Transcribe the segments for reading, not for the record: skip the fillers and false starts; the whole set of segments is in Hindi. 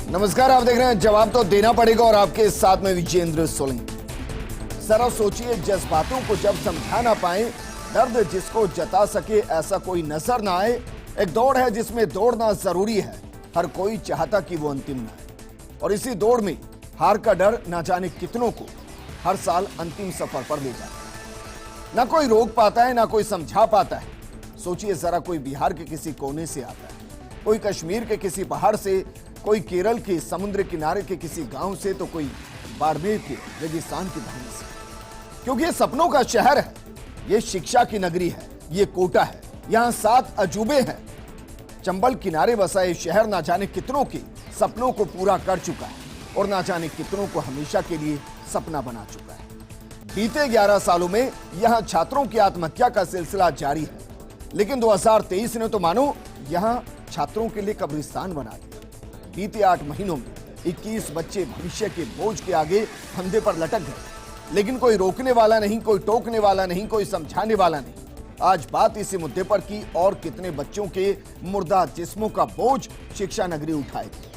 नमस्कार, आप देख रहे हैं जवाब तो देना पड़ेगा और आपके साथ में विजेंद्र सोलंकी। जरा सोचिए, जज्बातों को जब समझा ना पाए, दर्द जिसको जता सके ऐसा कोई नजर ना आए। एक दौड़ है जिसमें दौड़ना जरूरी है, हर कोई चाहता कि वो अंतिम ना आए, और इसी दौड़ में हार का डर ना जाने कितनों को हर साल अंतिम सफर पर ले जाता है। ना कोई रोक पाता है, ना कोई समझा पाता है। सोचिए जरा, कोई बिहार के किसी कोने से आता है, कोई कश्मीर के किसी पहाड़ से, कोई केरल के समुद्र किनारे के किसी गांव से, तो कोई बाड़मेर के रेगिस्तान की धरती से। क्योंकि ये सपनों का शहर है, ये शिक्षा की नगरी है, ये कोटा है, यहाँ 7 अजूबे हैं। चंबल किनारे बसा ये शहर ना जाने कितनों के सपनों को पूरा कर चुका है और ना जाने कितनों को हमेशा के लिए सपना बना चुका है। बीते 11 सालों में यहाँ छात्रों की आत्महत्या का सिलसिला जारी है, लेकिन 2023 ने तो मानो यहाँ छात्रों के लिए कब्रिस्तान बना दिया। बीते 8 महीनों में 21 बच्चे भविष्य के बोझ के आगे फंदे पर लटक गए, लेकिन कोई रोकने वाला नहीं, कोई टोकने वाला नहीं, कोई समझाने वाला नहीं। आज बात इसी मुद्दे पर की और कितने बच्चों के मुर्दा जिस्मों का बोझ शिक्षा नगरी उठाएगी,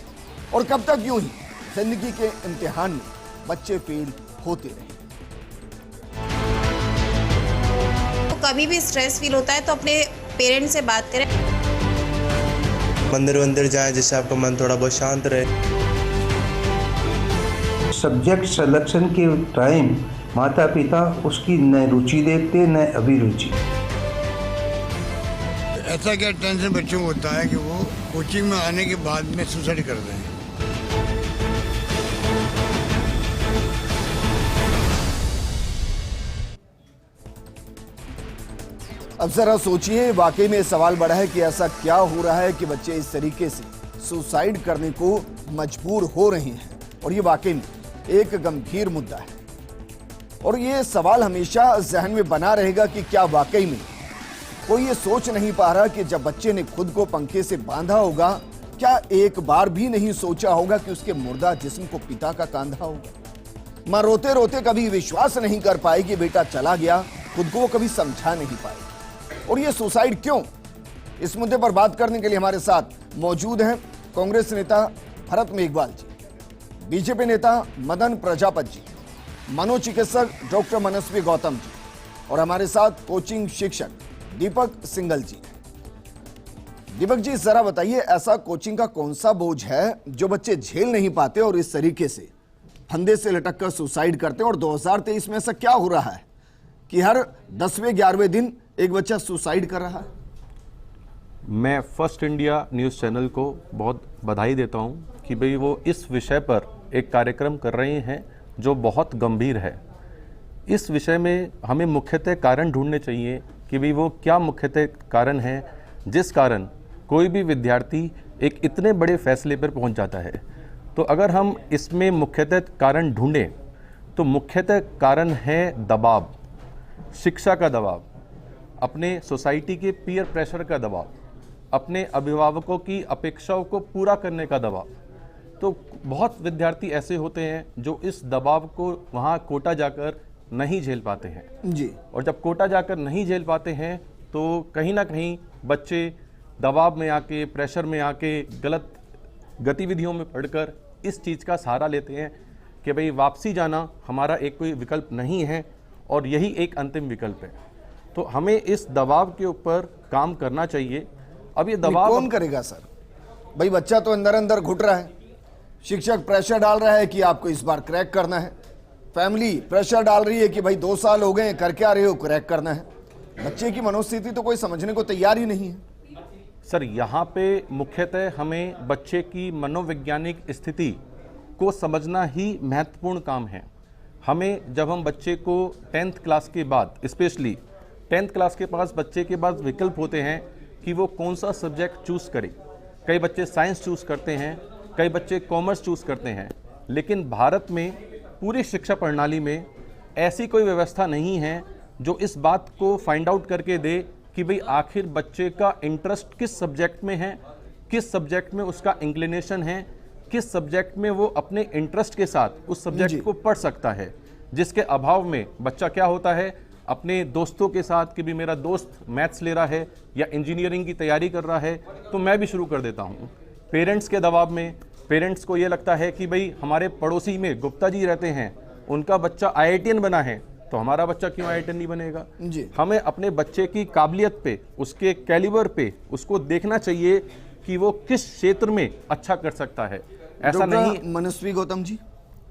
और कब तक यूं ही जिंदगी के इम्तिहान में बच्चे फेल होते रहे। तो कभी भी स्ट्रेस फील होता है तो अपने पेरेंट्स से बात करें। मंदिर वंदिर जाएं जिससे आपका मन थोड़ा बहुत शांत रहे। सब्जेक्ट सिलेक्शन के टाइम माता पिता उसकी न रुचि देखते न अभिरुचि। ऐसा क्या टेंशन बच्चों को होता है कि वो कोचिंग में आने के बाद में सुसाइड कर दें। अब जरा सोचिए, वाकई में सवाल बड़ा है कि ऐसा क्या हो रहा है कि बच्चे इस तरीके से सुसाइड करने को मजबूर हो रहे हैं, और ये वाकई में एक गंभीर मुद्दा है। और ये सवाल हमेशा जहन में बना रहेगा कि क्या वाकई में कोई ये सोच नहीं पा रहा कि जब बच्चे ने खुद को पंखे से बांधा होगा, क्या एक बार भी नहीं सोचा होगा कि उसके मुर्दा जिस्म को पिता का कांधा होगा। मां रोते रोते कभी विश्वास नहीं कर पाई कि बेटा चला गया, खुद को वो कभी समझा नहीं पाई। और ये सुसाइड क्यों, इस मुद्दे पर बात करने के लिए हमारे साथ मौजूद हैं कांग्रेस नेता भरत मेघवाल जी, बीजेपी नेता मदन प्रजापत जी, मनोचिकित्सक डॉक्टर मनस्वी गौतम जी, और हमारे साथ कोचिंग शिक्षक दीपक सिंगल जी। दीपक जी, जरा बताइए, ऐसा कोचिंग का कौन सा बोझ है जो बच्चे झेल नहीं पाते और इस तरीके से फंदे से लटक कर सुसाइड करते हैं, और 2023 में ऐसा क्या हो रहा है कि हर 10वें 11वें दिन एक बच्चा सुसाइड कर रहा है? मैं फर्स्ट इंडिया न्यूज़ चैनल को बहुत बधाई देता हूं कि भाई वो इस विषय पर एक कार्यक्रम कर रहे हैं जो बहुत गंभीर है। इस विषय में हमें मुख्यतः कारण ढूंढने चाहिए कि भाई वो क्या मुख्यतः कारण है जिस कारण कोई भी विद्यार्थी एक इतने बड़े फैसले पर पहुंच जाता है। तो अगर हम इसमें मुख्यतः कारण ढूंढें तो मुख्यतः कारण है दबाव, शिक्षा का दबाव, अपने सोसाइटी के पीयर प्रेशर का दबाव, अपने अभिभावकों की अपेक्षाओं को पूरा करने का दबाव। तो बहुत विद्यार्थी ऐसे होते हैं जो इस दबाव को वहाँ कोटा जाकर नहीं झेल पाते हैं जी, और जब कोटा जाकर नहीं झेल पाते हैं तो कहीं ना कहीं बच्चे दबाव में आके, प्रेशर में आके, गलत गतिविधियों में पढ़कर इस चीज़ का सहारा लेते हैं कि भाई वापसी जाना हमारा एक कोई विकल्प नहीं है और यही एक अंतिम विकल्प है। तो हमें इस दबाव के ऊपर काम करना चाहिए। अब ये दबाव कौन करेगा सर? भाई बच्चा तो अंदर अंदर घुट रहा है, शिक्षक प्रेशर डाल रहा है कि आपको इस बार क्रैक करना है, फैमिली प्रेशर डाल रही है कि भाई 2 साल हो गए करके आ रहे हो, क्रैक करना है। बच्चे की मनोस्थिति तो कोई समझने को तैयार ही नहीं है। सर, यहाँ पे मुख्यतः हमें बच्चे की मनोवैज्ञानिक स्थिति को समझना ही महत्वपूर्ण काम है। हमें जब हम बच्चे को 10th क्लास के बाद, स्पेशली 10th क्लास के पास बच्चे के पास विकल्प होते हैं कि वो कौन सा सब्जेक्ट चूज़ करे। कई बच्चे साइंस चूज़ करते हैं, कई बच्चे कॉमर्स चूज़ करते हैं, लेकिन भारत में पूरी शिक्षा प्रणाली में ऐसी कोई व्यवस्था नहीं है जो इस बात को फाइंड आउट करके दे कि भाई आखिर बच्चे का इंटरेस्ट किस सब्जेक्ट में है, किस सब्जेक्ट में उसका इंक्लिनेशन है, किस सब्जेक्ट में वो अपने इंटरेस्ट के साथ उस सब्जेक्ट को पढ़ सकता है। जिसके अभाव में बच्चा क्या होता है, अपने दोस्तों के साथ कि भी मेरा दोस्त मैथ्स ले रहा है या इंजीनियरिंग की तैयारी कर रहा है तो मैं भी शुरू कर देता हूँ। पेरेंट्स के दबाव में, पेरेंट्स को ये लगता है कि भाई हमारे पड़ोसी में गुप्ता जी रहते हैं, उनका बच्चा IITian बना है, तो हमारा बच्चा क्यों IITian नहीं बनेगा। जी। हमें अपने बच्चे की काबिलियत पे, उसके कैलिबर पे उसको देखना चाहिए कि वो किस क्षेत्र में अच्छा कर सकता है। ऐसा नहीं। मनस्वी गौतम जी,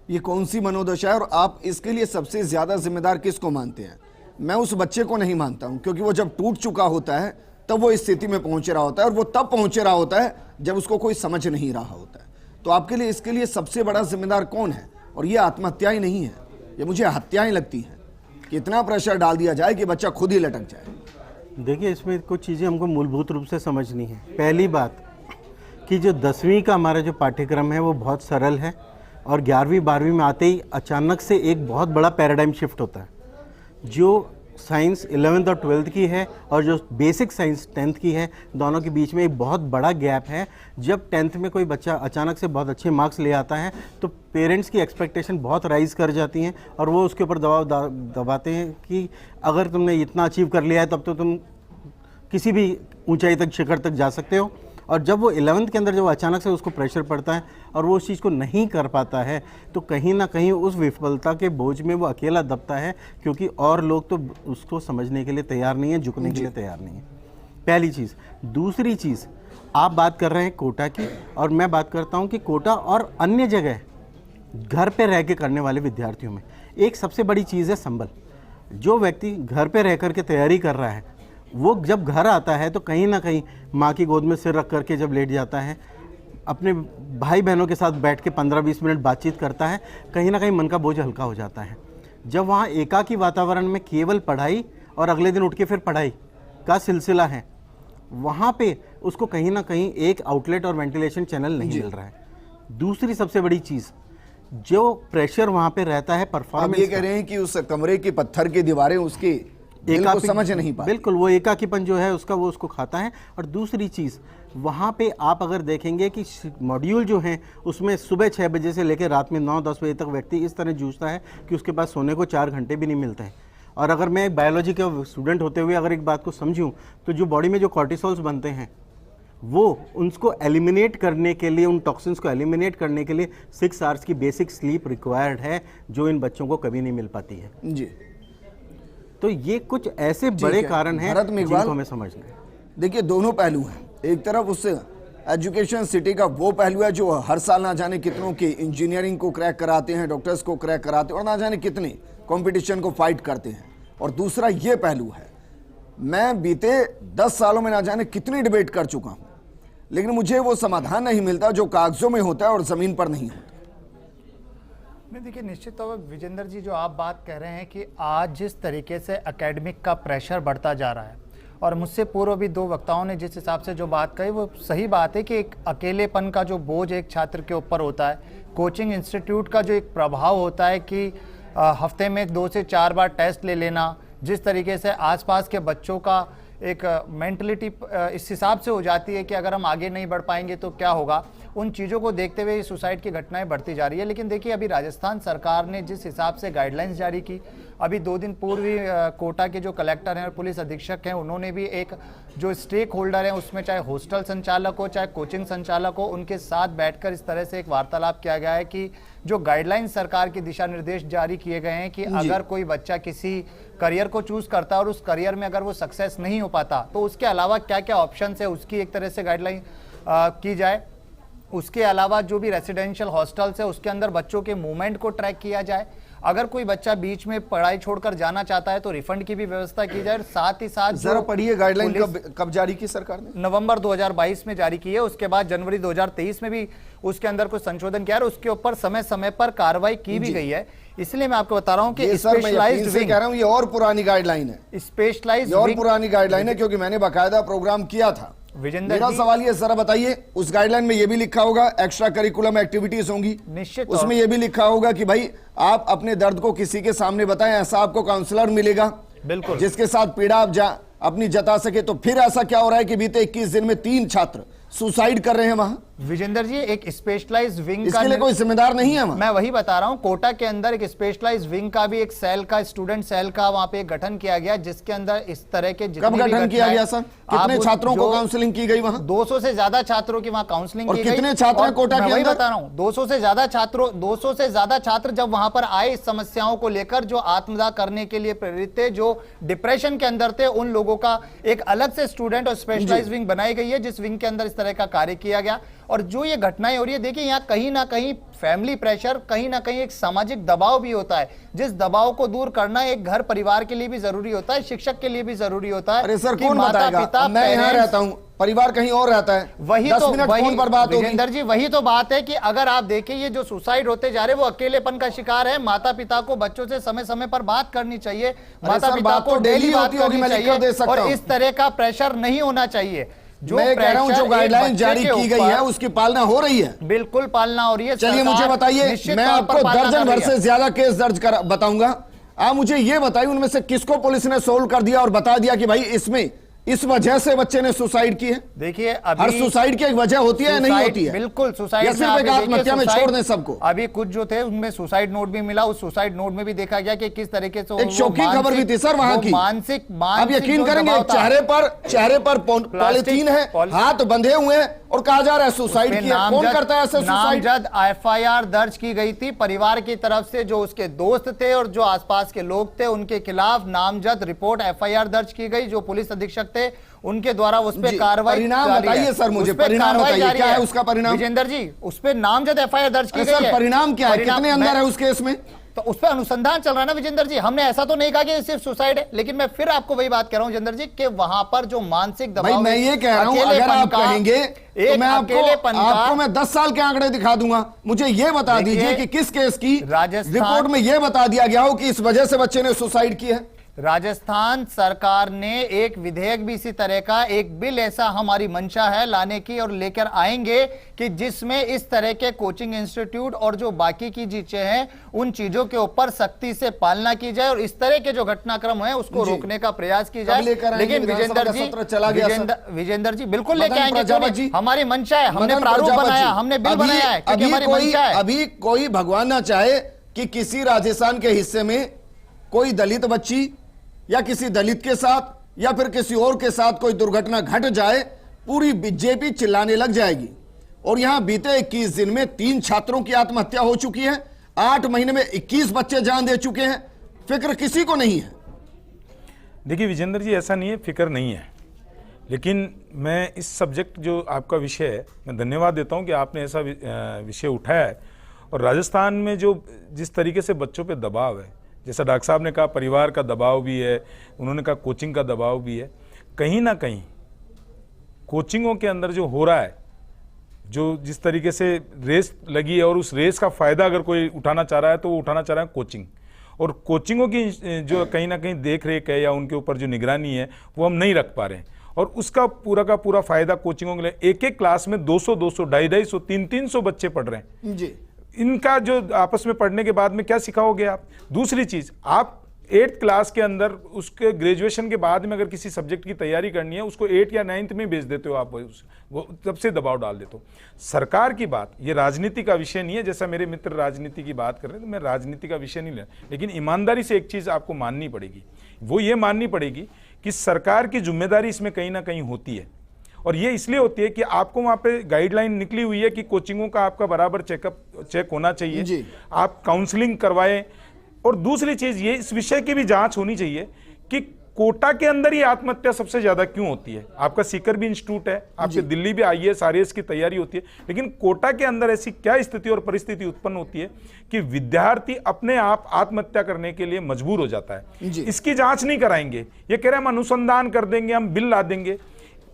ये कौन सी मनोदशा है और आप इसके लिए सबसे ज्यादा जिम्मेदार किसको मानते हैं? मैं उस बच्चे को नहीं मानता हूं, क्योंकि वो जब टूट चुका होता है तब वो इस स्थिति में पहुंच रहा होता है, और वो तब पहुंच रहा होता है जब उसको कोई समझ नहीं रहा होता है। तो आपके लिए इसके लिए सबसे बड़ा जिम्मेदार कौन है? और ये आत्महत्याएं नहीं है, ये मुझे हत्याएं लगती हैं कि इतना प्रेशर डाल दिया जाए कि बच्चा खुद ही लटक जाए। देखिए, इसमें कुछ चीज़ें हमको मूलभूत रूप से समझनी है। पहली बात कि जो 10वीं का हमारा जो पाठ्यक्रम है वो बहुत सरल है, और 11वीं 12वीं में आते ही अचानक से एक बहुत बड़ा पैराडाइम शिफ्ट होता है। जो साइंस 11th और 12th की है और जो बेसिक साइंस 10th की है, दोनों के बीच में एक बहुत बड़ा गैप है। जब 10th में कोई बच्चा अचानक से बहुत अच्छे मार्क्स ले आता है तो पेरेंट्स की एक्सपेक्टेशन बहुत राइज कर जाती हैं, और वो उसके ऊपर दबाव दबाते हैं कि अगर तुमने इतना अचीव कर लिया है तब तो तुम किसी भी ऊंचाई तक, शिखर तक जा सकते हो। और जब वो 11th के अंदर जब अचानक से उसको प्रेशर पड़ता है और वो उस चीज़ को नहीं कर पाता है, तो कहीं ना कहीं उस विफलता के बोझ में वो अकेला दबता है, क्योंकि और लोग तो उसको समझने के लिए तैयार नहीं है, झुकने के लिए तैयार नहीं है। पहली चीज़। दूसरी चीज़, आप बात कर रहे हैं कोटा की, और मैं बात करता हूँ कि कोटा और अन्य जगह घर पे रह के करने वाले विद्यार्थियों में एक सबसे बड़ी चीज़ है संबल। जो व्यक्ति घर पे रह कर के तैयारी कर रहा है, वो जब घर आता है तो कहीं ना कहीं माँ की गोद में सिर रख करके जब लेट जाता है, अपने भाई बहनों के साथ बैठ के 15-20 मिनट बातचीत करता है, कहीं ना कहीं मन का बोझ हल्का हो जाता है। जब वहाँ एकाकी वातावरण में केवल पढ़ाई और अगले दिन उठ के फिर पढ़ाई का सिलसिला है, वहाँ पे उसको कहीं ना कहीं एक आउटलेट और वेंटिलेशन चैनल नहीं मिल रहा है। दूसरी सबसे बड़ी चीज़, जो प्रेशर वहाँ पे रहता है परफॉर्मेंस। आप ये कह रहे हैं कि उस कमरे की पत्थर की दीवारें उसकी दिल को समझ नहीं पाती। बिल्कुल, वो एकाकीपन जो है उसका, वो उसको खाता है। और दूसरी चीज़, वहाँ पे आप अगर देखेंगे कि मॉड्यूल जो हैं उसमें सुबह 6 बजे से लेकर रात में 9-10 बजे तक व्यक्ति इस तरह जूझता है कि उसके पास सोने को 4 घंटे भी नहीं मिलते हैं। और अगर मैं एक बायोलॉजी के स्टूडेंट होते हुए अगर एक बात को समझूँ, तो जो बॉडी में जो कॉर्टिसोल्स बनते हैं, वो उनको एलिमिनेट करने के लिए, उन टॉक्सिन्स को एलिमिनेट करने के लिए 6 आवर्स की बेसिक स्लीप रिक्वायर्ड है, जो इन बच्चों को कभी नहीं मिल पाती है जी। तो ये कुछ ऐसे बड़े कारण हैं जिनको हमें समझना है। देखिए, दोनों पहलू हैं। एक तरफ उस एजुकेशन सिटी का वो पहलू है जो हर साल ना जाने कितनों की इंजीनियरिंग को क्रैक कराते हैं, डॉक्टर्स को क्रैक कराते हैं, और ना जाने कितने कंपटीशन को फाइट करते हैं। और दूसरा ये पहलू है, मैं बीते 10 सालों में ना जाने कितनी डिबेट कर चुका हूँ, लेकिन मुझे वो समाधान नहीं मिलता जो कागजों में होता है और ज़मीन पर नहीं होता। नहीं, देखिए, निश्चित तौर पर विजेंद्र जी, जो आप बात कह रहे हैं कि आज जिस तरीके से एकेडमिक का प्रेशर बढ़ता जा रहा है, और मुझसे पूर्व भी 2 वक्ताओं ने जिस हिसाब से जो बात कही, वो सही बात है कि एक अकेलेपन का जो बोझ एक छात्र के ऊपर होता है, कोचिंग इंस्टीट्यूट का जो एक प्रभाव होता है कि हफ्ते में 2 से 4 बार टेस्ट ले लेना, जिस तरीके से आसपास के बच्चों का एक मेंटलिटी इस हिसाब से हो जाती है कि अगर हम आगे नहीं बढ़ पाएंगे तो क्या होगा, उन चीज़ों को देखते हुए सुसाइड की घटनाएं बढ़ती जा रही है। लेकिन देखिए, अभी राजस्थान सरकार ने जिस हिसाब से गाइडलाइंस जारी की, अभी 2 दिन पूर्व ही कोटा के जो कलेक्टर हैं और पुलिस अधीक्षक हैं, उन्होंने भी एक जो स्टेक होल्डर हैं, उसमें चाहे हॉस्टल संचालक हो चाहे कोचिंग संचालक हो, उनके साथ बैठकर इस तरह से एक वार्तालाप किया गया है कि जो गाइडलाइंस सरकार के दिशा निर्देश जारी किए गए हैं कि अगर कोई बच्चा किसी करियर को चूज करता है और उस करियर में अगर वो सक्सेस नहीं हो पाता, तो उसके अलावा क्या क्या ऑप्शन है उसकी एक तरह से गाइडलाइन की जाए। उसके अलावा जो भी रेसिडेंशियल हॉस्टल्स है उसके अंदर बच्चों के मूवमेंट को ट्रैक किया जाए। अगर कोई बच्चा बीच में पढ़ाई छोड़कर जाना चाहता है तो रिफंड की भी व्यवस्था की जाए। साथ ही साथ जरा पढ़िए, गाइडलाइन कब जारी की सरकार ने? नवंबर 2022 में जारी की है। उसके बाद जनवरी 2023 में भी उसके अंदर कुछ संशोधन किया और उसके ऊपर समय समय पर कार्रवाई की भी गई है। इसलिए मैं आपको बता रहा हूं कि स्पेशलाइज्ड विंग, कह रहा हूं ये और पुरानी गाइडलाइन है, स्पेशलाइज्ड और पुरानी गाइडलाइन है, क्योंकि मैंने बाकायदा प्रोग्राम किया था। मेरा सवाल ये, जरा बताइए, उस गाइडलाइन में ये भी लिखा होगा एक्स्ट्रा करिकुलम एक्टिविटीज होंगी, निश्चित उसमें ये भी लिखा होगा कि भाई आप अपने दर्द को किसी के सामने बताएं, ऐसा आपको काउंसलर मिलेगा, बिल्कुल, जिसके साथ पीड़ा आप अपनी जता सके। तो फिर ऐसा क्या हो रहा है कि बीते 21 दिन में 3 छात्र सुसाइड कर रहे हैं वहां? विजेंद्र जी एक स्पेशलाइज्ड विंग इसके लिए कोई जिम्मेदार नहीं है वहाँ? मैं वही बता रहा हूं, कोटा के अंदर एक स्पेशलाइज्ड विंग का भी एक सेल का, स्टूडेंट सेल का वहां पे गठन किया गया, जिसके अंदर इस तरह के कब गठन किया गया सर? कितने छात्रों को काउंसलिंग की गई वहां? 200 से ज्यादा छात्रों की वहां काउंसलिंग की गई। कितने छात्र हैं कोटा के वही अंदर? बता रहा हूं, 200 से ज्यादा छात्र जब वहां पर आए इस समस्याओं को लेकर, जो आत्मदाह करने के लिए प्रेरित थे, जो डिप्रेशन के अंदर थे, उन लोगों का एक अलग से स्टूडेंट और स्पेशलाइज्ड विंग बनाई गई है, जिस विंग के अंदर इस तरह का कार्य किया गया। और जो ये घटनाएं हो रही है, देखिए यहाँ कहीं ना कहीं फैमिली प्रेशर, कहीं ना कहीं एक सामाजिक दबाव भी होता है, जिस दबाव को दूर करना एक घर परिवार के लिए भी जरूरी होता है, शिक्षक के लिए भी जरूरी होता है। अरे सर कि कौन माता बताएगा? पिता, मैं यहाँ रहता हूँ, परिवार कहीं और रहता है, वही 10 तो मिनट फोन पर बात होगी। विजेंद्र जी वही तो बात है कि अगर आप देखें ये जो सुसाइड होते जा रहे हैं वो अकेलेपन का शिकार है। माता पिता को बच्चों से समय समय पर बात करनी चाहिए, माता सर, पिता बात को तो डेली डेली बात होती होगी, करनी मैं लिख कर दे चाहिए, सकता और हूं। इस तरह का प्रेशर नहीं होना चाहिए। जो मैं कह रहा हूं जो प्रेशर एक गाइडलाइन बच्चे जारी के की गई ऊपर- है उसकी पालना हो रही है। बिल्कुल पालना हो रही है। चलिए सरकार मुझे बताइए, निश्चित मैं तौर पर आपको पालना दर्जन कर भर रही है। से ज्यादा केस दर्ज कर बताऊंगा। आप मुझे ये बताइए उनमें से किसको पुलिस ने सोल्व कर दिया और बता दिया कि भाई इसमें इस वजह से बच्चे ने सुसाइड की है? देखिए हर अभी सुसाइड की एक वजह होती है या नहीं होती है? बिल्कुल सुसाइड या सिर्फ एक आत्महत्या में छोड़ दें सबको? अभी कुछ जो थे उनमें सुसाइड नोट भी मिला, उस सुसाइड नोट में भी देखा गया कि किस तरीके से एक शौकीन खबर भी थी सर वहां की। मानसिक आप यकीन करेंगे चेहरे पर पॉलिथीन है, हाथ बंधे हुए हैं और कहा जा रहा है सुसाइड किया। कौन करता है ऐसे सुसाइड? नामजद एफआईआर दर्ज की गई थी परिवार की तरफ से, जो उसके दोस्त थे और जो आसपास के लोग थे उनके खिलाफ नामजद रिपोर्ट एफआईआर दर्ज की गई। जो पुलिस अधीक्षक थे उनके द्वारा उस पर कार्रवाई, परिणाम बताइए सर मुझे, परिणाम बताइए क्या है उसका परिणाम? विजेंद्र जी उस पर नामजद एफआईआर दर्ज की गई है। सर परिणाम क्या है? कितने अंदर है उस केस में? तो उस पर अनुसंधान चल रहा है ना विजेंद्र जी। हमने ऐसा तो नहीं कहा कि सिर्फ सुसाइड है, लेकिन मैं फिर आपको वही बात कह रहा हूं विजेंद्र जी कि वहां पर जो मानसिक दबाव, भाई मैं ये कह रहा हूं अगर आप कहेंगे तो मैं आपको मैं 10 साल के आंकड़े दिखा दूंगा। मुझे ये बता दीजिए कि किस केस की रिपोर्ट में ये बता दिया गया हो कि इस वजह से बच्चे ने सुसाइड किया है। राजस्थान सरकार ने एक विधेयक भी इसी तरह का, एक बिल ऐसा हमारी मंशा है लाने की और लेकर आएंगे कि जिसमें इस तरह के कोचिंग इंस्टीट्यूट और जो बाकी की चीजें हैं उन चीजों के ऊपर सख्ती से पालना की जाए और इस तरह के जो घटनाक्रम है उसको रोकने का प्रयास की जाए। लेकिन विजेंद्र जी बिल्कुल लेके आएंगे, हमारी मंशा है, हमने प्रारूप बनाया, हमने बिल बनाया है क्योंकि हमारी मंशा है। अभी कोई भगवान ना चाहे कि किसी राजस्थान के हिस्से में कोई दलित बच्ची या किसी दलित के साथ या फिर किसी और के साथ कोई दुर्घटना घट जाए, पूरी बीजेपी चिल्लाने लग जाएगी। और यहां बीते 21 दिन में 3 छात्रों की आत्महत्या हो चुकी है, 8 महीने में 21 बच्चे जान दे चुके हैं। फिक्र किसी को नहीं है। देखिए विजेंद्र जी ऐसा नहीं है, फिक्र नहीं है, लेकिन मैं इस सब्जेक्ट जो आपका विषय है, मैं धन्यवाद देता हूं कि आपने ऐसा विषय उठाया है। और राजस्थान में जो जिस तरीके से बच्चों पे दबाव है, जैसा डॉक्टर साहब ने कहा परिवार का दबाव भी है, उन्होंने कहा कोचिंग का दबाव भी है, कहीं ना कहीं कोचिंगों के अंदर जो हो रहा है, जो जिस तरीके से रेस लगी है और उस रेस का फ़ायदा अगर कोई उठाना चाह रहा है तो वो उठाना चाह रहा है कोचिंग। और कोचिंगों की जो कहीं ना कहीं देख रेख है या उनके ऊपर जो निगरानी है वो हम नहीं रख पा रहे हैं और उसका पूरा का पूरा फ़ायदा कोचिंगों के लिए। एक एक क्लास में 200, 250, 300 बच्चे पढ़ रहे हैं जी। इनका जो आपस में पढ़ने के बाद में क्या सिखाओगे आप? दूसरी चीज़, आप 8th क्लास के अंदर उसके ग्रेजुएशन के बाद में अगर किसी सब्जेक्ट की तैयारी करनी है उसको 8 या 9th में भेज देते हो आप, वो तब से दबाव डाल देते हो। सरकार की बात, ये राजनीति का विषय नहीं है, जैसा मेरे मित्र राजनीति की बात कर रहे हैं तो मैं राजनीति का विषय नहीं ले, लेकिन ईमानदारी से एक चीज़ आपको माननी पड़ेगी, वो ये माननी पड़ेगी कि सरकार की जिम्मेदारी इसमें कहीं ना कहीं होती है। और ये इसलिए होती है कि आपको वहाँ पे गाइडलाइन निकली हुई है कि कोचिंगों का आपका बराबर चेक होना चाहिए, आप काउंसलिंग करवाएं। और दूसरी चीज़ ये इस विषय की भी जांच होनी चाहिए कि कोटा के अंदर ही आत्महत्या सबसे ज़्यादा क्यों होती है। आपका सीकर भी इंस्टीट्यूट है, आपके दिल्ली भी IAS RAS की तैयारी होती है, लेकिन कोटा के अंदर ऐसी क्या स्थिति और परिस्थिति उत्पन्न होती है कि विद्यार्थी अपने आप आत्महत्या करने के लिए मजबूर हो जाता है। इसकी जाँच नहीं कराएंगे, ये कह रहे हैं हम अनुसंधान कर देंगे, हम बिल ला देंगे।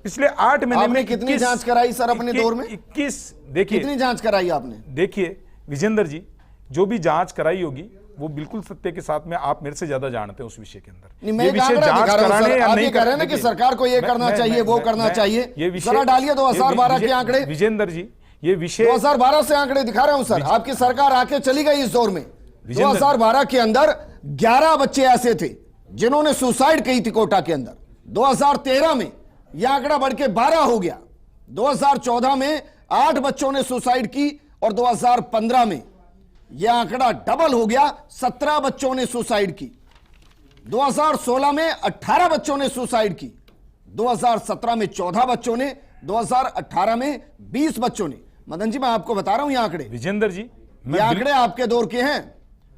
पिछले 8 महीने में कितनी जांच कराई सर अपने दौर में? 21। देखिए कितनी जांच कराई आपने? देखिए विजेंद्र जी, जो भी जांच कराई होगी वो बिल्कुल सत्य के साथ में आप मेरे से ज्यादा जानते हैं उस विषय के अंदर। ये विषय जांच कराने या नहीं कराने ना कि सरकार को ये करना चाहिए, वो करना चाहिए, ये जरा डालिए 2012 के आंकड़े। विजेंद्र जी ये विषय 2012 से आंकड़े दिखा रहा हूं सर, आपकी सरकार आके चली गई इस दौर में। 2012 के अंदर 11 बच्चे ऐसे थे जिन्होंने सुसाइड की थी कोटा के अंदर। 2013 में यह आंकड़ा बढ़ के 12 हो गया। 2014 में 8 बच्चों ने सुसाइड की और 2015 में यह आंकड़ा डबल हो गया, 17 बच्चों ने सुसाइड की। 2016 में 18 बच्चों ने सुसाइड की, 2017 में 14 बच्चों ने, 2018 में 20 बच्चों ने। मदन जी, मैं आपको बता रहा हूं ये आंकड़े, विजेंद्र जी, ये आंकड़े आपके दौर के हैं।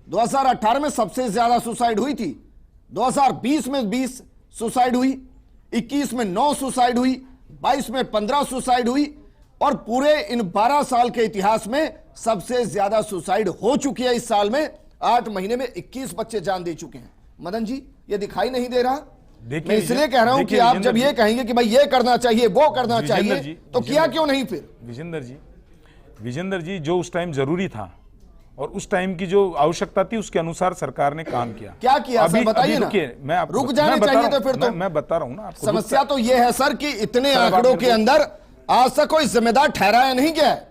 2018 में सबसे ज्यादा सुसाइड हुई थी, 2020 में 20 सुसाइड हुई, 21 में 9 सुसाइड हुई, 22 में 15 सुसाइड हुई और पूरे इन 12 साल के इतिहास में सबसे ज्यादा सुसाइड हो चुकी है इस साल में। 8 महीने में 21 बच्चे जान दे चुके हैं। मदन जी, ये दिखाई नहीं दे रहा? मैं इसलिए कह रहा हूं कि आप जब ये कहेंगे कि भाई ये करना चाहिए, वो करना चाहिए, तो किया क्यों नहीं फिर? विजेंद्र जी, जो उस टाइम जरूरी था और उस टाइम की जो आवश्यकता थी उसके अनुसार सरकार ने काम किया। क्या किया सर, बताइए ना। मैं आपको रुक जाने चाहिए तो फिर तो मैं बता रहा हूं ना आपको। समस्या तो यह है सर कि इतने आंकड़ों के अंदर आज तक कोई जिम्मेदार ठहराया नहीं गया है।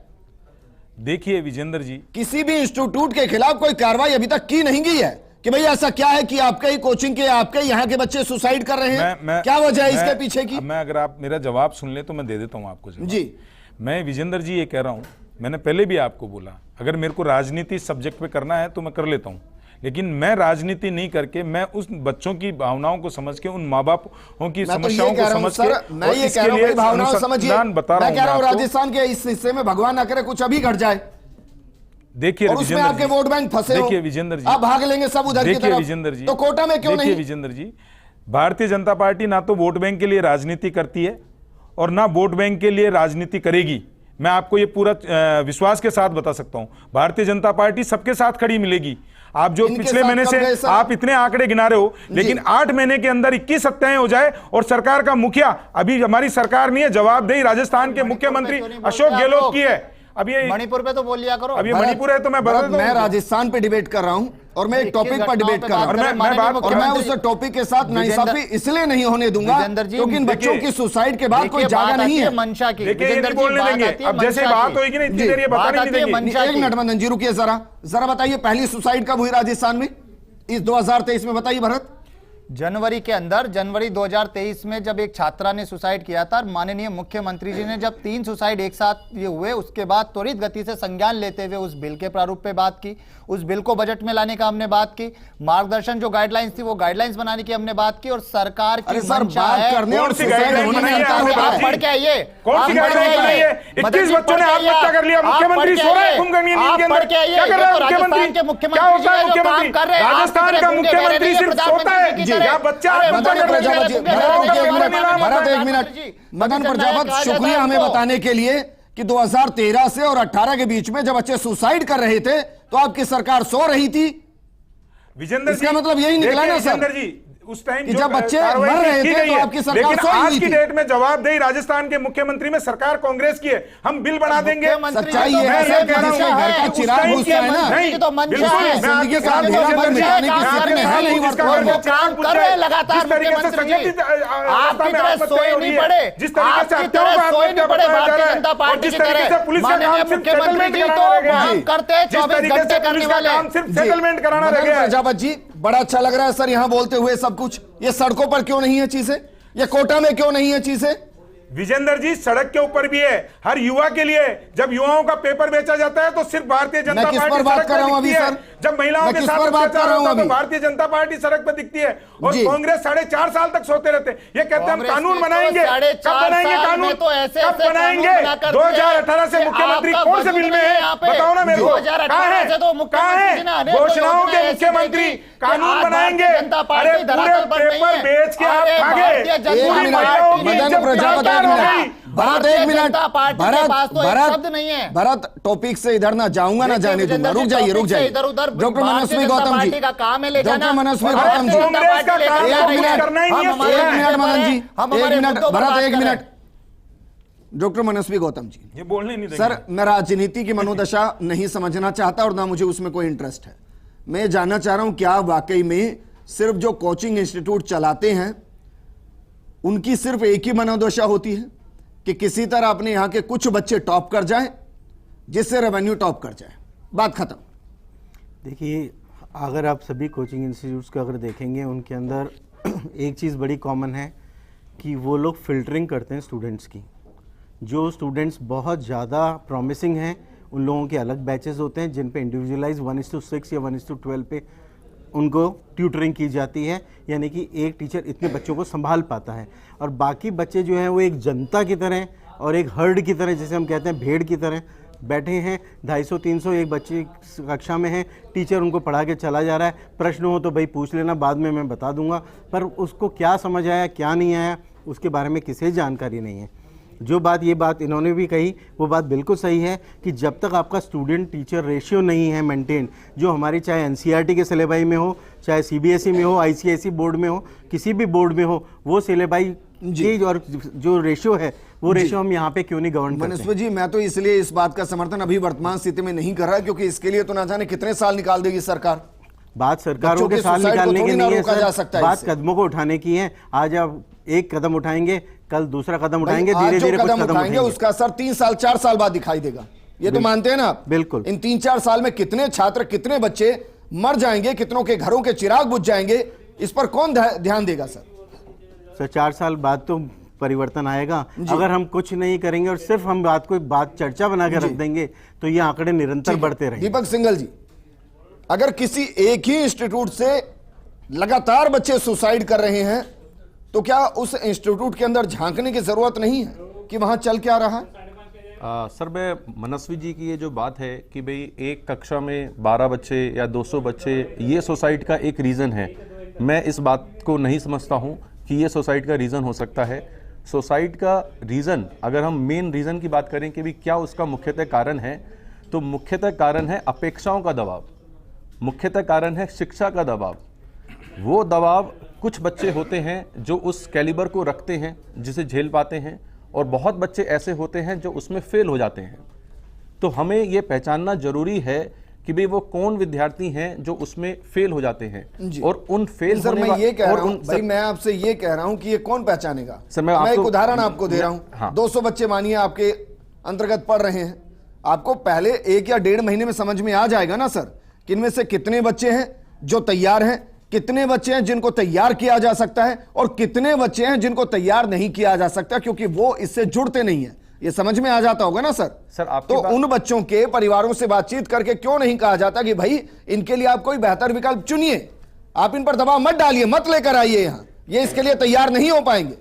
देखिए विजेंद्र जी, किसी भी इंस्टीट्यूट के खिलाफ कोई कार्रवाई अभी तक की नहीं गई है कि भाई ऐसा क्या है कि आपके ही कोचिंग के, आपके यहाँ के बच्चे सुसाइड कर रहे हैं। क्या वजह है इसके पीछे की? मैं अगर आप मेरा जवाब सुन ले तो मैं दे देता हूं आपको जवाब। जी, मैं विजेंद्र जी ये कह रहा हूं, मैंने पहले भी आपको बोला, अगर मेरे को राजनीति सब्जेक्ट पे करना है तो मैं कर लेता हूं, लेकिन मैं राजनीति नहीं करके मैं उस बच्चों की भावनाओं को समझ के, उन माँ बापों की समस्याओं को समझ के, मैं ये कह रहा हूं भावनाओं समझिए। मैं कह रहा हूं राजस्थान के इस हिस्से में भगवान ना करे कुछ अभी घट जाए, देखिए और उसमें आपके वोट बैंक फंसे हो, देखिए विजेंद्र जी, आप भाग लेंगे सब उधर की तरफ, विजेंद्र जी, तो कोटा में क्यों नहीं? विजेंद्र जी, भारतीय जनता पार्टी ना तो वोट बैंक के लिए राजनीति करती है और ना वोट बैंक के लिए राजनीति करेगी। मैं आपको ये पूरा विश्वास के साथ बता सकता हूं, भारतीय जनता पार्टी सबके साथ खड़ी मिलेगी। आप जो पिछले महीने से आप इतने आंकड़े गिना रहे हो, लेकिन 8 महीने के अंदर 21 हत्याएं हो जाए और सरकार का मुखिया, अभी हमारी सरकार नहीं है, जवाबदेही राजस्थान के मुख्यमंत्री अशोक गहलोत की है। अब ये मणिपुर पे तो बोल लिया करो। अभी मणिपुर है तो मैं राजस्थान पे डिबेट कर रहा हूं और मैं एक टॉपिक पर डिबेट कर रहा हूं और मैं उस टॉपिक के साथ नाइंसाफी इसलिए नहीं होने दूंगा क्योंकि इन बच्चों की सुसाइड के बाद कोई जागा नहीं है। मंशा की बोलने देंगे, अब जैसे बात होगी ना इतनी देर ये बताने नहीं देंगे। एक मिनट मदन जी रुकिए, जरा बताइए पहली सुसाइड कब हुई राजस्थान में इस 2023 में? बताइए भरत। जनवरी के अंदर, जनवरी 2023 में जब एक छात्रा ने सुसाइड किया था, माननीय मुख्यमंत्री जी ने जब 3 सुसाइड एक साथ ये हुए, उसके बाद त्वरित गति से संज्ञान लेते हुए उस बिल के प्रारूप पे बात की, उस बिल को बजट में लाने का हमने बात की, मार्गदर्शन जो गाइडलाइंस थी वो गाइडलाइंस बनाने की हमने बात की, और सरकार की मंशा है। और आप पढ़ के आइए, कौन सी गाइडलाइंस बनाई है? 21 बच्चों ने आत्महत्या कर लिया, मुख्यमंत्री सो रहे हैं कुंभकर्णी नींद के अंदर। क्या कर रहा है मुख्यमंत्री? क्या होता है मुख्यमंत्री? राजस्थान का मुख्यमंत्री सिर्फ सोता है या बच्चा? मदन प्रजापत, शुक्रिया हमें बताने के लिए कि 2013 से और 18 के बीच में जब बच्चे सुसाइड कर रहे थे तो आपकी सरकार सो रही थी। विजेंद्र इसका मतलब यही निकला ना सर जी, उस टाइम जब बच्चे मर रहे थे तो आपकी सरकार लेकिन आज की डेट में जवाबदेही राजस्थान के मुख्यमंत्री में सरकार कांग्रेस की है। हम बिल बना देंगे। सच्चाई ये है सर, जिसके घर का चिराग बुझता है ना, नहीं तो मंशा है, जिंदगी का अंधेरा भर मिटाने की स्थिति में है नहीं वर्तमान में। काम कर रहे लगातार मुख्यमंत्री जी, आपकी तरह सोए नहीं पड़े, जिस तरीके से आपकी तरह सोए नहीं पड़े भारतीय जनता पार्टी की तरह। माननीय मुख्यमंत्री जी तो काम करते 24 घंटे करने वाले सिर्फ सेटलमेंट कराना रह गया। प्रजापत जी, बड़ा अच्छा लग रहा है सर यहाँ बोलते हुए सब कुछ। ये सड़कों पर क्यों नहीं है चीजें? ये कोटा में क्यों नहीं है चीजें? विजेंद्र जी, सड़क के ऊपर भी है हर युवा के लिए। जब युवाओं का पेपर बेचा जाता है तो सिर्फ भारतीय जनता पार्टी सड़क पर दिखती है। जब महिलाओं के साथ बेचा जाता है तो भारतीय जनता पार्टी सड़क पर दिखती है। और कांग्रेस 4.5 साल तक सोते रहते हैं। ये कहते हैं हम कानून बनाएंगे। कब बनाएंगे कानून? कब बनाएंगे? 2018 से मुख्यमंत्री कौन से बिल में है? बताओ ना मेरे को। कहाँ है घोषणाओं के मुख्यमंत्री? कानून बनाएंगे। अरे पूरे पेपर बेच के आप भरत टॉपिक से इधर ना जाऊंगा ना जाने दूंगा। रुक जाइए डॉक्टर मनस्वी गौतम जी, डॉक्टर मनस्वी गौतम जी, एक मिनट मदन जी, एक मिनट भरत, एक मिनट। डॉक्टर मनस्वी गौतम जी, ये बोलने नहीं देंगे। सर, मैं राजनीति की मनोदशा नहीं समझना चाहता और ना मुझे उसमें कोई इंटरेस्ट है। मैं जानना चाह रहा हूं क्या वाकई में सिर्फ जो कोचिंग इंस्टीट्यूट चलाते हैं उनकी सिर्फ एक ही मनोदशा होती है कि किसी तरह अपने यहां के कुछ बच्चे टॉप कर जाएं जिससे रेवेन्यू टॉप कर जाए, बात खत्म? देखिए, अगर आप सभी कोचिंग इंस्टीट्यूट्स को अगर देखेंगे, उनके अंदर एक चीज़ बड़ी कॉमन है कि वो लोग फिल्टरिंग करते हैं स्टूडेंट्स की। जो स्टूडेंट्स बहुत ज़्यादा प्रॉमिसिंग हैं उन लोगों के अलग बैचेस होते हैं जिन पे इंडिविजुअलाइज 1:6 या 1:12 पे उनको ट्यूटरिंग की जाती है, यानी कि एक टीचर इतने बच्चों को संभाल पाता है। और बाकी बच्चे जो हैं वो एक जनता की तरह और एक हर्ड की तरह, जैसे हम कहते हैं भेड़ की तरह बैठे हैं। 250-300 एक बच्चे कक्षा में हैं, टीचर उनको पढ़ा के चला जा रहा है। प्रश्न हो तो भाई पूछ लेना, बाद में मैं बता दूंगा, पर उसको क्या समझ आया क्या नहीं आया उसके बारे में किसी जानकारी नहीं है। जो बात ये बात इन्होंने भी कही वो बात बिल्कुल सही है कि जब तक आपका स्टूडेंट टीचर रेशियो नहीं है मेंटेन, जो हमारी चाहे एनसीईआरटी के सिलेबाई में हो, चाहे सीबीएसई में हो, आईसीएसई बोर्ड में हो, किसी भी बोर्ड में हो, वो सिलेबाई की और जो रेशियो है वो रेशियो हम यहाँ पे क्यों नहीं गवर्न करते? मनस्वी जी, मैं तो इसलिए इस बात का समर्थन अभी वर्तमान स्थिति में नहीं कर रहा, क्योंकि इसके लिए तो ना जाने कितने साल निकाल देगी सरकार। बात सरकारों के साल निकालने की नहीं है सर, बात कदमों को उठाने की है। आज आप एक कदम उठाएंगे, कल दूसरा कदम उठाएंगे, धीरे धीरे कुछ कदम उठाएंगे, उसका असर 3 साल 4 साल बाद दिखाई देगा। ये तो मानते हैं ना आप? बिल्कुल। इन 3-4 साल में कितने छात्र कितने बच्चे मर जाएंगे, कितनों के घरों के चिराग बुझ जाएंगे, इस पर कौन ध्यान देगा सर? 4 साल बाद तो परिवर्तन आएगा। अगर हम कुछ नहीं करेंगे और सिर्फ हम बात चर्चा बना के रख देंगे तो ये आंकड़े निरंतर बढ़ते रहेंगे। दीपक सिंघल जी, अगर किसी एक ही इंस्टीट्यूट से लगातार बच्चे सुसाइड कर रहे हैं तो क्या उस इंस्टीट्यूट के अंदर झांकने की जरूरत नहीं है कि वहां चल क्या रहा है? सर, मैं मनस्वी जी की ये जो बात है कि भाई एक कक्षा में 12 बच्चे या 200 बच्चे, ये सुसाइड का एक रीज़न है। मैं इस बात को नहीं समझता हूँ कि ये सुसाइड का रीज़न हो सकता है। सुसाइड का रीज़न, अगर हम मेन रीज़न की बात करें कि भाई क्या उसका मुख्यतः कारण है, तो मुख्यतः कारण है अपेक्षाओं का दबाव, मुख्यतः कारण है शिक्षा का दबाव। वो दबाव कुछ बच्चे होते हैं जो उस कैलिबर को रखते हैं, जिसे झेल पाते हैं, और बहुत बच्चे ऐसे होते हैं जो उसमें फेल हो जाते हैं। तो हमें ये पहचानना जरूरी है कि भाई वो कौन विद्यार्थी हैं जो उसमें फेल हो जाते हैं, और उन फेल सर मैं ये कह रहा हूं, भाई मैं आपसे ये कह रहा हूं कि ये कौन पहचानेगा? सर मैं एक उदाहरण आपको दे रहा हूं। हाँ। 200 बच्चे मानिए आपके अंतर्गत पढ़ रहे हैं, आपको पहले 1 या 1.5 महीने में समझ में आ जाएगा ना सर कि इनमें से कितने बच्चे हैं जो तैयार हैं, कितने बच्चे हैं जिनको तैयार किया जा सकता है, और कितने बच्चे हैं जिनको तैयार नहीं किया जा सकता क्योंकि वो इससे जुड़ते नहीं है। ये समझ में आ जाता होगा ना सर? तो उन बच्चों के परिवारों से बातचीत करके क्यों नहीं कहा जाता कि भाई इनके लिए आप कोई बेहतर विकल्प चुनिए, आप इन पर दबाव मत डालिए, मत लेकर आइए यहां, ये इसके लिए तैयार नहीं हो पाएंगे।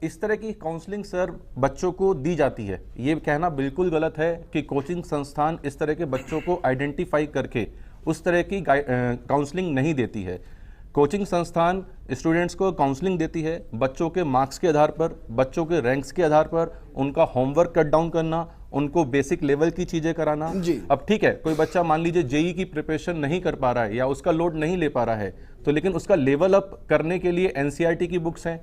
इस तरह की काउंसलिंग सर बच्चों को दी जाती है। ये कहना बिल्कुल गलत है कि कोचिंग संस्थान इस तरह के बच्चों को आइडेंटिफाई करके उस तरह की काउंसलिंग नहीं देती है। कोचिंग संस्थान स्टूडेंट्स को काउंसलिंग देती है बच्चों के मार्क्स के आधार पर, बच्चों के रैंक्स के आधार पर, उनका होमवर्क कट डाउन करना, उनको बेसिक लेवल की चीज़ें कराना। अब ठीक है, कोई बच्चा मान लीजिए जेई की प्रिपरेशन नहीं कर पा रहा है या उसका लोड नहीं ले पा रहा है, तो लेकिन उसका लेवल अप करने के लिए एनसीईआरटी की बुक्स हैं,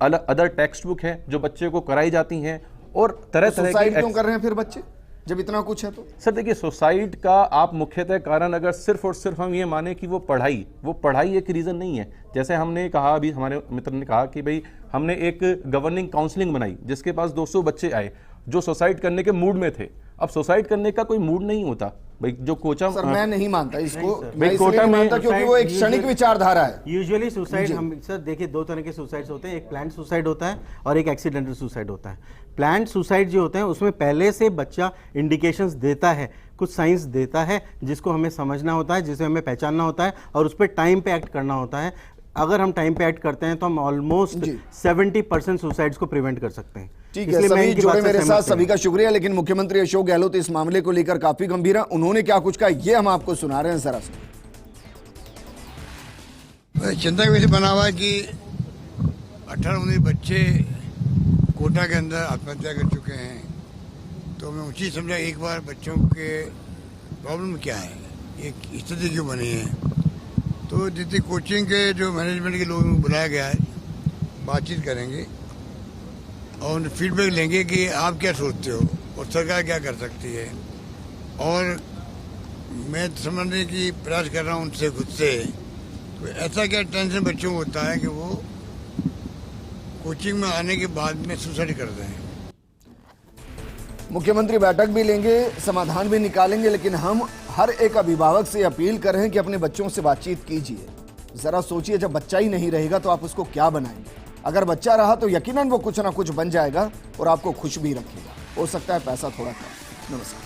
अदर टेक्स्ट बुक हैं जो बच्चे को कराई जाती हैं, और तरह तरह की। क्यों कर रहे हैं फिर बच्चे जब इतना कुछ है? तो सर देखिए, सुसाइड का आप मुख्यतः कारण अगर सिर्फ और सिर्फ हम ये माने कि वो पढ़ाई एक रीज़न नहीं है। जैसे हमने कहा, अभी हमारे मित्र ने कहा कि भाई हमने एक गवर्निंग काउंसलिंग बनाई जिसके पास 200 बच्चे आए जो सुसाइड करने के मूड में थे। अब सुसाइड करने का कोई मूड नहीं होता भाई, जो कोचा सर मैं नहीं मानता इसको, मैं इसलिए नहीं मानता क्योंकि वो एक क्षणिक विचारधारा है। यूजुअली सुसाइड हम सर देखिए 2 तरह के सुसाइड्स होते हैं, एक प्लान्ड सुसाइड होता है और एक एक्सीडेंटल सुसाइड होता है। प्लान्ड सुसाइड जो होते हैं उसमें पहले से बच्चा इंडिकेशंस देता है, कुछ साइंस देता है जिसको हमें समझना होता है, जिसे हमें पहचानना होता है और उस पर टाइम पे एक्ट करना होता है। अगर हम टाइम पे एक्ट करते हैं तो हम ऑलमोस्ट 70% सुसाइड्स को प्रिवेंट कर सकते हैं। ठीक है, सभी जुड़े मेरे साथ, सभी का शुक्रिया। लेकिन मुख्यमंत्री अशोक गहलोत इस मामले को लेकर काफी गंभीर है। उन्होंने क्या कुछ कहा ये हम आपको सुना रहे हैं जरा से। चिंता की वजह बना हुआ है कि 18-19 बच्चे कोटा के अंदर आत्महत्या कर चुके हैं, तो मैं उचित समझा एक बार बच्चों के प्रॉब्लम क्या है, ये स्थिति क्यों बनी है। तो जितनी कोचिंग के जो मैनेजमेंट के लोगों को बुलाया गया है, बातचीत करेंगे और फीडबैक लेंगे कि आप क्या सोचते हो और सरकार क्या कर सकती है। और मैं समझने की प्रयास कर रहा हूँ उनसे खुद से, तो ऐसा क्या टेंशन बच्चों को होता है कि वो कोचिंग में आने के बाद में सुसाइड कर दें। मुख्यमंत्री बैठक भी लेंगे, समाधान भी निकालेंगे, लेकिन हम हर एक अभिभावक से अपील कर रहे हैं कि अपने बच्चों से बातचीत कीजिए। जरा सोचिए, जब बच्चा ही नहीं रहेगा तो आप उसको क्या बनाएंगे? अगर बच्चा रहा तो यकीनन वो कुछ ना कुछ बन जाएगा और आपको खुश भी रखेगा। हो सकता है पैसा थोड़ा कम। नमस्कार।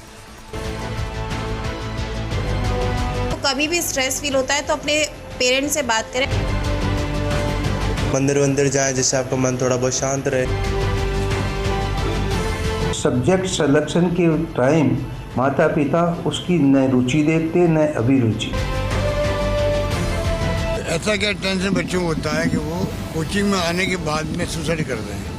तो कभी भी स्ट्रेस फील होता है तो अपने पेरेंट्स से बात करें। मंदिर वंदिर जाएं जिससे आपका मन थोड़ा बहुत शांत रहे। सब्जेक्ट सिलेक्शन के टाइम माता पिता उसकी न रुचि देखते न अभिरुचि। ऐसा क्या टेंशन बच्चों को होता है कि वो कोचिंग में आने के बाद में सुसाइड कर दें।